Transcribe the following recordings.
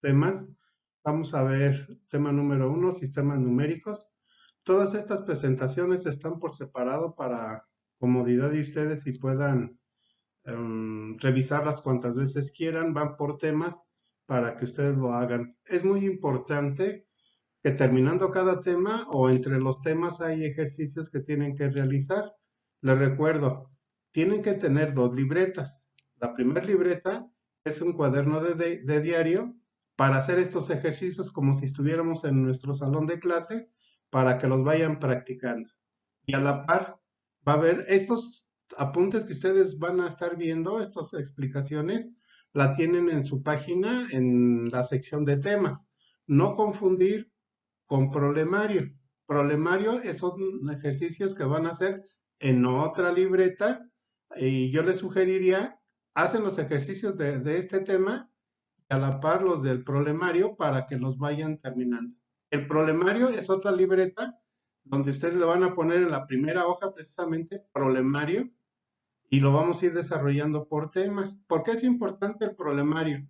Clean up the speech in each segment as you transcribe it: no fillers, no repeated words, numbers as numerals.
temas. Vamos a ver tema número 1, sistemas numéricos. Todas estas presentaciones están por separado para comodidad de ustedes y puedan revisarlas cuantas veces quieran. Van por temas para que ustedes lo hagan. Es muy importante que terminando cada tema o entre los temas hay ejercicios que tienen que realizar. Les recuerdo, tienen que tener 2 libretas. La primera libreta es un cuaderno de diario para hacer estos ejercicios como si estuviéramos en nuestro salón de clase para que los vayan practicando. Y a la par va a haber estos apuntes que ustedes van a estar viendo, estas explicaciones, la tienen en su página en la sección de temas. No confundir con problemario. Problemario son ejercicios que van a hacer en otra libreta y yo les sugeriría, hacen los ejercicios de este tema y a la par los del problemario para que los vayan terminando. El problemario es otra libreta donde ustedes le van a poner en la primera hoja precisamente problemario y lo vamos a ir desarrollando por temas. ¿Por qué es importante el problemario?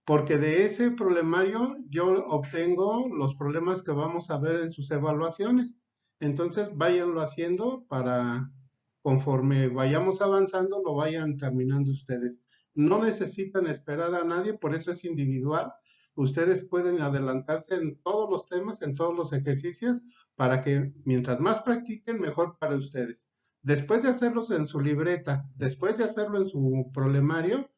Porque de ese problemario yo obtengo los problemas que vamos a ver en sus evaluaciones. Entonces, váyanlo haciendo para, conforme vayamos avanzando, lo vayan terminando ustedes. No necesitan esperar a nadie, por eso es individual. Ustedes pueden adelantarse en todos los temas, en todos los ejercicios, para que mientras más practiquen, mejor para ustedes. Después de hacerlos en su libreta, después de hacerlo en su problemario,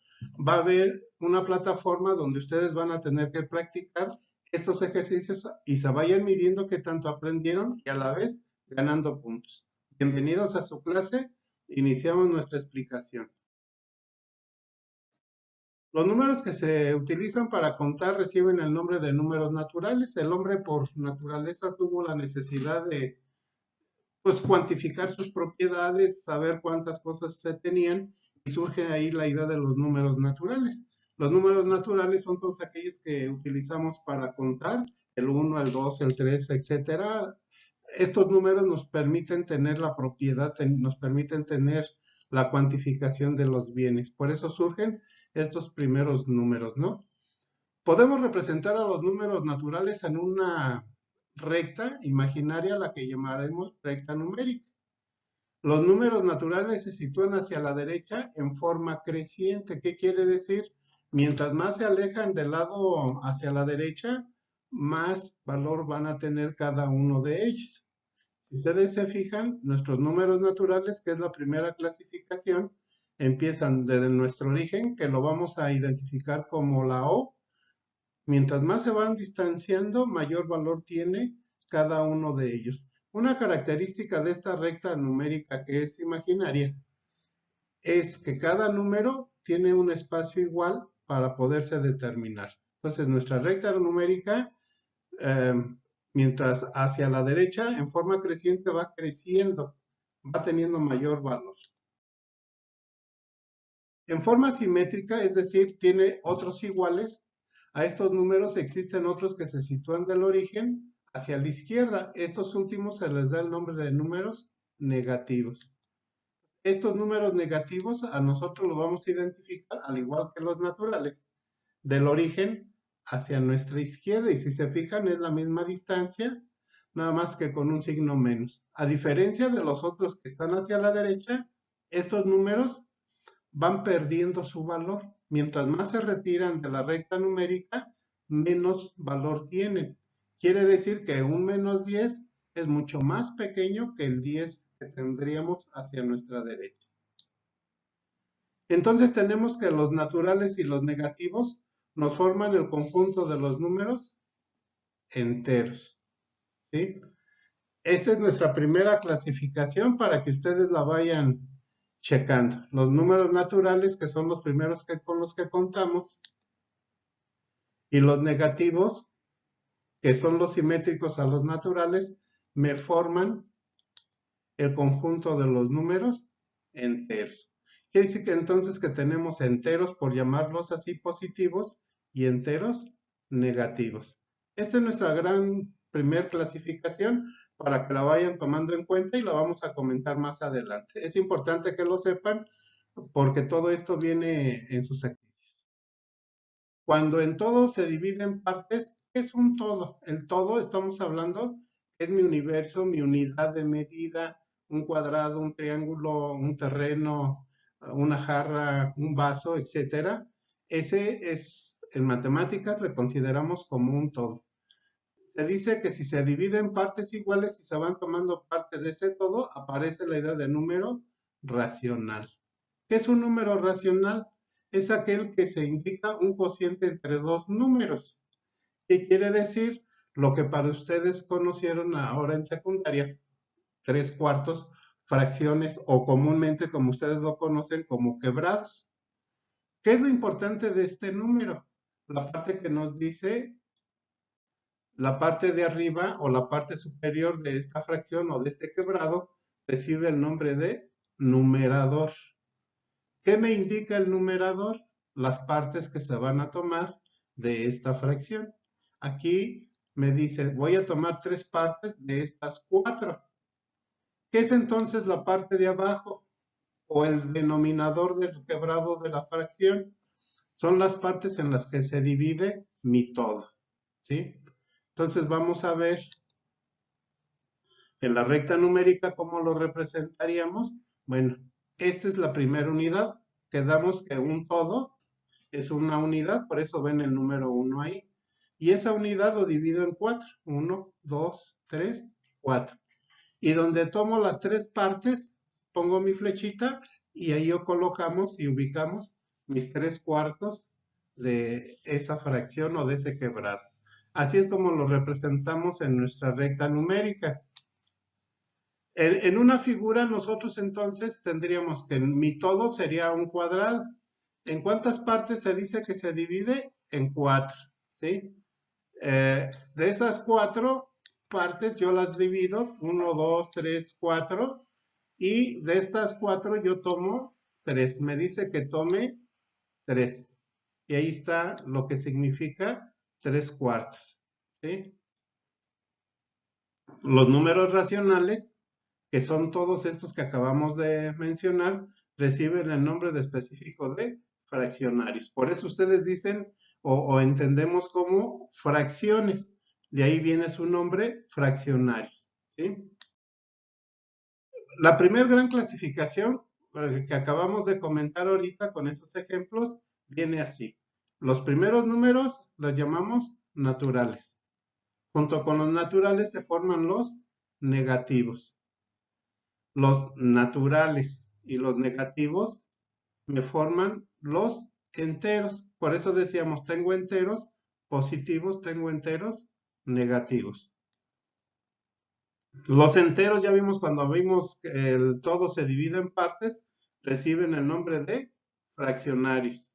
va a haber una plataforma donde ustedes van a tener que practicar estos ejercicios y se vayan midiendo qué tanto aprendieron y a la vez ganando puntos. Bienvenidos a su clase. Iniciamos nuestra explicación. Los números que se utilizan para contar reciben el nombre de números naturales. El hombre por naturaleza tuvo la necesidad de cuantificar sus propiedades, saber cuántas cosas se tenían y surge ahí la idea de los números naturales. Los números naturales son todos aquellos que utilizamos para contar, el 1, el 2, el 3, etcétera. Estos números nos permiten tener la propiedad, nos permiten tener la cuantificación de los bienes. Por eso surgen estos primeros números, ¿no? Podemos representar a los números naturales en una recta imaginaria, la que llamaremos recta numérica. Los números naturales se sitúan hacia la derecha en forma creciente. ¿Qué quiere decir? Mientras más se alejan del lado hacia la derecha, más valor van a tener cada uno de ellos. Si ustedes se fijan, nuestros números naturales, que es la primera clasificación, empiezan desde nuestro origen, que lo vamos a identificar como la O. Mientras más se van distanciando, mayor valor tiene cada uno de ellos. Una característica de esta recta numérica que es imaginaria es que cada número tiene un espacio igual para poderse determinar. Entonces, nuestra recta numérica, eh, mientras hacia la derecha, en forma creciente, va creciendo, va teniendo mayor valor. En forma simétrica, es decir, tiene otros iguales. A estos números existen otros que se sitúan del origen hacia la izquierda. Estos últimos se les da el nombre de números negativos. Estos números negativos a nosotros los vamos a identificar, al igual que los naturales, del origen hacia nuestra izquierda. Y si se fijan, es la misma distancia, nada más que con un signo menos. A diferencia de los otros que están hacia la derecha, estos números van perdiendo su valor. Mientras más se retiran de la recta numérica, menos valor tienen. Quiere decir que un menos 10 es mucho más pequeño que el 10 que tendríamos hacia nuestra derecha. Entonces tenemos que los naturales y los negativos nos forman el conjunto de los números enteros. ¿Sí? Esta es nuestra primera clasificación para que ustedes la vayan checando. Los números naturales, que son los primeros con los que contamos, y los negativos, que son los simétricos a los naturales, me forman el conjunto de los números enteros. Quiere decir que entonces que tenemos enteros, por llamarlos así, positivos, y enteros negativos. Esta es nuestra gran primer clasificación para que la vayan tomando en cuenta y la vamos a comentar más adelante. Es importante que lo sepan porque todo esto viene en sus actividades. Cuando en todo se divide en partes, ¿qué es un todo? El todo, estamos hablando, es mi universo, mi unidad de medida, un cuadrado, un triángulo, un terreno, una jarra, un vaso, etcétera. Ese es, en matemáticas, le consideramos como un todo. Se dice que si se divide en partes iguales y se van tomando parte de ese todo, aparece la idea de número racional. ¿Qué es un número racional? Es aquel que se indica un cociente entre dos números. ¿Qué quiere decir? Lo que para ustedes conocieron ahora en secundaria, 3/4, fracciones o comúnmente como ustedes lo conocen como quebrados. ¿Qué es lo importante de este número? La parte que nos dice la parte de arriba o la parte superior de esta fracción o de este quebrado recibe el nombre de numerador. ¿Qué me indica el numerador? Las partes que se van a tomar de esta fracción. Aquí me dice, voy a tomar 3 partes de estas 4. ¿Qué es entonces la parte de abajo o el denominador del quebrado de la fracción? Son las partes en las que se divide mi todo, ¿sí? Entonces vamos a ver en la recta numérica cómo lo representaríamos. Bueno, esta es la primera unidad. Quedamos que un todo es una unidad, por eso ven el número 1 ahí. Y esa unidad lo divido en 4. 1, 2, 3, 4. Y donde tomo las 3 partes, pongo mi flechita y ahí colocamos y ubicamos mis 3/4 de esa fracción o de ese quebrado. Así es como lo representamos en nuestra recta numérica. En una figura nosotros entonces tendríamos que mi todo sería un cuadrado. ¿En cuántas partes se dice que se divide? En 4, ¿sí? De esas 4 partes yo las divido, 1, 2, 3, 4, y de estas 4 yo tomo 3. Me dice que tome 3. Y ahí está lo que significa 3/4, ¿sí? Los números racionales, que son todos estos que acabamos de mencionar, reciben el nombre de específico de fraccionarios. Por eso ustedes dicen o entendemos como fracciones. De ahí viene su nombre, fraccionarios. ¿Sí? La primera gran clasificación que acabamos de comentar ahorita con estos ejemplos viene así. Los primeros números los llamamos naturales. Junto con los naturales se forman los negativos. Los naturales y los negativos me forman los enteros. Por eso decíamos, tengo enteros positivos, tengo enteros negativos. Los enteros, ya vimos cuando vimos que el todo se divide en partes, reciben el nombre de fraccionarios.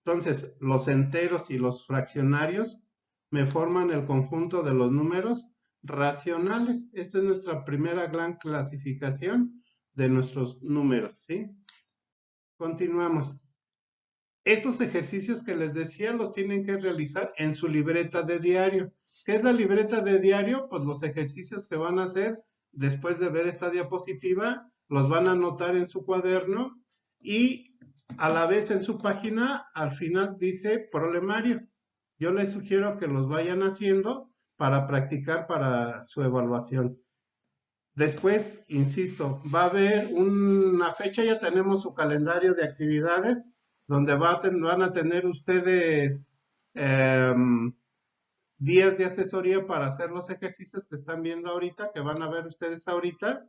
Entonces, los enteros y los fraccionarios me forman el conjunto de los números racionales. Esta es nuestra primera gran clasificación de nuestros números, ¿sí? Continuamos. Estos ejercicios que les decía los tienen que realizar en su libreta de diario. ¿Qué es la libreta de diario? Pues los ejercicios que van a hacer después de ver esta diapositiva, los van a anotar en su cuaderno y a la vez en su página al final dice problemario. Yo les sugiero que los vayan haciendo para practicar para su evaluación. Después, insisto, va a haber una fecha, ya tenemos su calendario de actividades, donde van a tener ustedes días de asesoría para hacer los ejercicios que están viendo ahorita, que van a ver ustedes ahorita,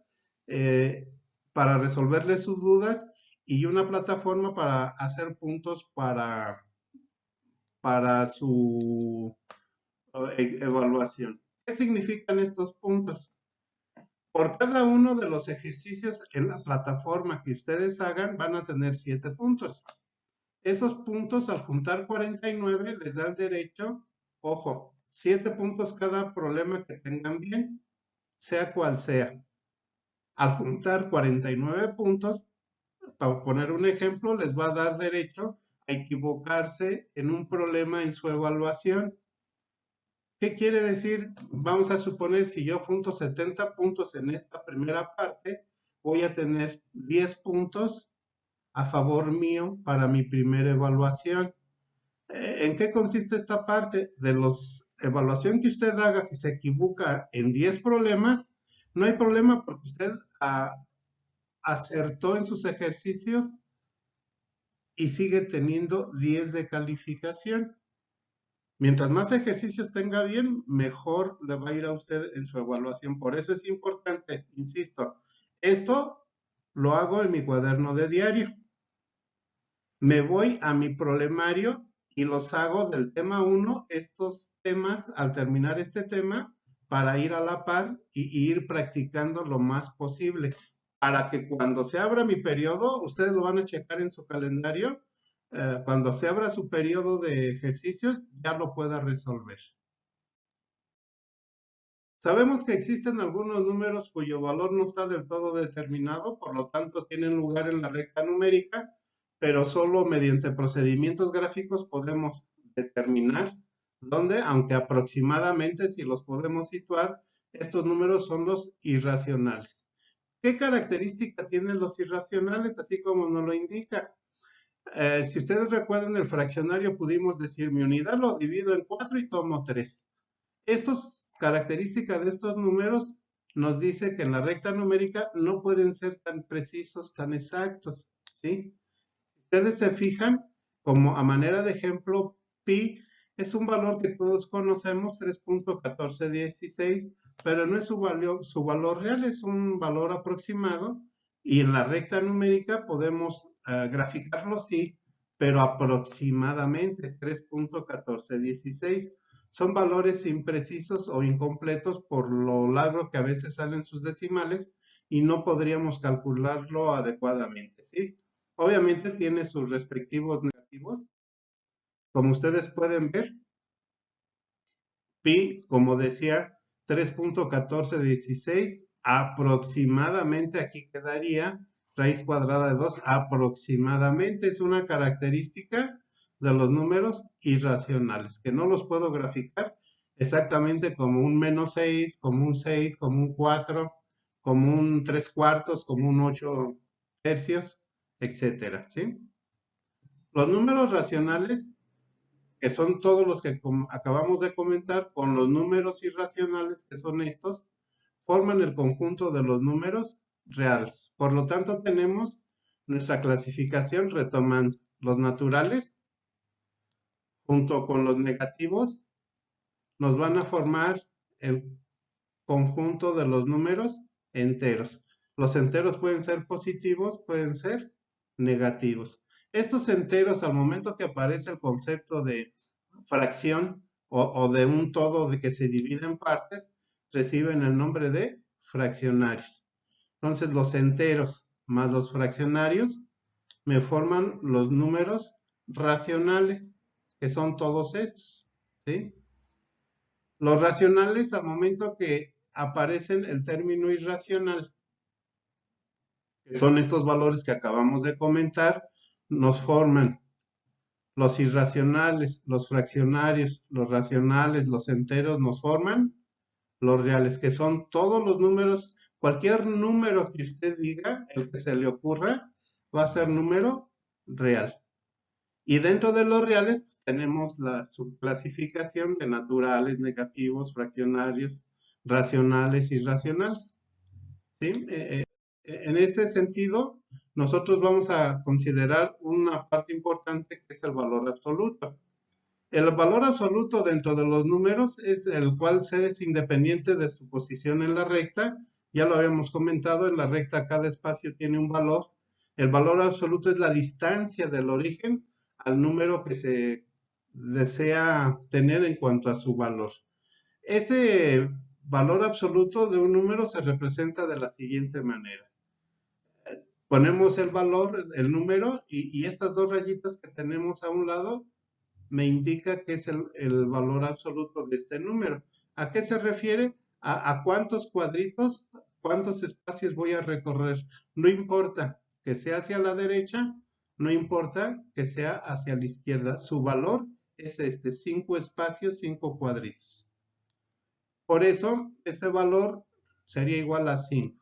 eh, para resolverles sus dudas y una plataforma para hacer puntos para su evaluación. ¿Qué significan estos puntos? Por cada uno de los ejercicios en la plataforma que ustedes hagan, van a tener 7 puntos. Esos puntos, al juntar 49, les da el derecho, ojo, 7 puntos cada problema que tengan bien, sea cual sea. Al juntar 49 puntos, para poner un ejemplo, les va a dar derecho a equivocarse en un problema en su evaluación. ¿Qué quiere decir? Vamos a suponer si yo junto 70 puntos en esta primera parte, voy a tener 10 puntos a favor mío para mi primera evaluación. ¿En qué consiste esta parte? De la evaluación que usted haga, si se equivoca en 10 problemas, no hay problema porque usted acertó en sus ejercicios y sigue teniendo 10 de calificación. Mientras más ejercicios tenga bien, mejor le va a ir a usted en su evaluación. Por eso es importante, insisto, esto lo hago en mi cuaderno de diario. Me voy a mi problemario y los hago del tema 1, estos temas, al terminar este tema, para ir a la par y ir practicando lo más posible, para que cuando se abra mi periodo, ustedes lo van a checar en su calendario, cuando se abra su periodo de ejercicios, ya lo pueda resolver. Sabemos que existen algunos números cuyo valor no está del todo determinado, por lo tanto tienen lugar en la recta numérica, pero solo mediante procedimientos gráficos podemos determinar dónde, aunque aproximadamente si los podemos situar, estos números son los irracionales. ¿Qué característica tienen los irracionales? Así como nos lo indica. Si ustedes recuerdan el fraccionario, pudimos decir mi unidad lo divido en 4 y tomo 3. Estas características de estos números nos dice que en la recta numérica no pueden ser tan precisos, tan exactos, ¿sí? Ustedes se fijan, como a manera de ejemplo, pi es un valor que todos conocemos, 3.1416, pero no es su valor real, es un valor aproximado, y en la recta numérica podemos graficarlo, sí, pero aproximadamente 3.1416. Son valores imprecisos o incompletos por lo largo que a veces salen sus decimales y no podríamos calcularlo adecuadamente, ¿sí? Obviamente tiene sus respectivos negativos. Como ustedes pueden ver, pi, como decía, 3.1416, aproximadamente aquí quedaría raíz cuadrada de 2, aproximadamente es una característica de los números irracionales, que no los puedo graficar exactamente como un -6, como un 6, como un 4, como un 3/4, como un 8 tercios, etcétera, ¿sí? Los números racionales, que son todos los que acabamos de comentar, con los números irracionales, que son estos, forman el conjunto de los números reales. Por lo tanto, tenemos nuestra clasificación retomando los naturales junto con los negativos, nos van a formar el conjunto de los números enteros. Los enteros pueden ser positivos, pueden ser negativos. Estos enteros, al momento que aparece el concepto de fracción o de un todo de que se divide en partes, reciben el nombre de fraccionarios. Entonces, los enteros más los fraccionarios me forman los números racionales, que son todos estos, ¿sí? Los racionales, al momento que aparecen el término irracional, que son estos valores que acabamos de comentar, nos forman los irracionales, los fraccionarios, los racionales, los enteros, nos forman los reales, que son todos los números, cualquier número que usted diga, el que se le ocurra, va a ser número real. Y dentro de los reales pues, tenemos la subclasificación de naturales, negativos, fraccionarios, racionales y irracionales. ¿Sí? En este sentido, nosotros vamos a considerar una parte importante que es el valor absoluto. El valor absoluto dentro de los números es el cual se es independiente de su posición en la recta. Ya lo habíamos comentado, en la recta cada espacio tiene un valor. El valor absoluto es la distancia del origen al número que se desea tener en cuanto a su valor. Este valor absoluto de un número se representa de la siguiente manera. Ponemos el valor, el número, y estas dos rayitas que tenemos a un lado me indica que es el valor absoluto de este número. ¿A qué se refiere? A cuántos cuadritos, cuántos espacios voy a recorrer. No importa que sea hacia la derecha, no importa que sea hacia la izquierda. Su valor es 5 espacios, 5 cuadritos. Por eso, este valor sería igual a 5.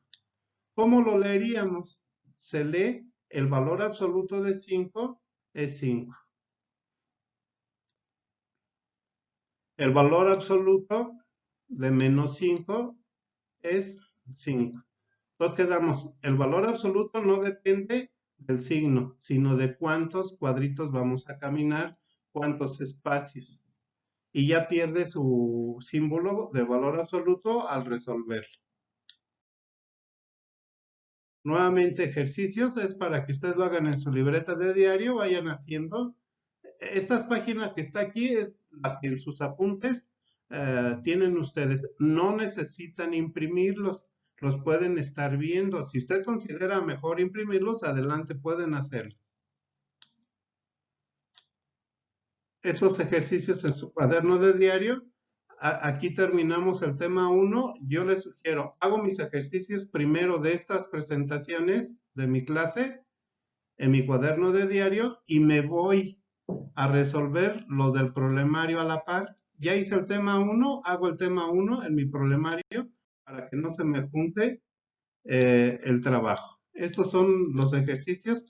¿Cómo lo leeríamos? Se lee el valor absoluto de 5 es 5. El valor absoluto de menos 5 es 5. Entonces quedamos, el valor absoluto no depende del signo, sino de cuántos cuadritos vamos a caminar, cuántos espacios. Y ya pierde su símbolo de valor absoluto al resolverlo. Nuevamente, ejercicios es para que ustedes lo hagan en su libreta de diario, vayan haciendo. Esta página que está aquí es la que en sus apuntes tienen ustedes. No necesitan imprimirlos, los pueden estar viendo. Si usted considera mejor imprimirlos, adelante, pueden hacerlos. Esos ejercicios en su cuaderno de diario. Aquí terminamos el tema 1. Yo les sugiero, hago mis ejercicios primero de estas presentaciones de mi clase en mi cuaderno de diario y me voy a resolver lo del problemario a la par. Ya hice el tema 1, hago el tema 1 en mi problemario para que no se me junte el trabajo. Estos son los ejercicios.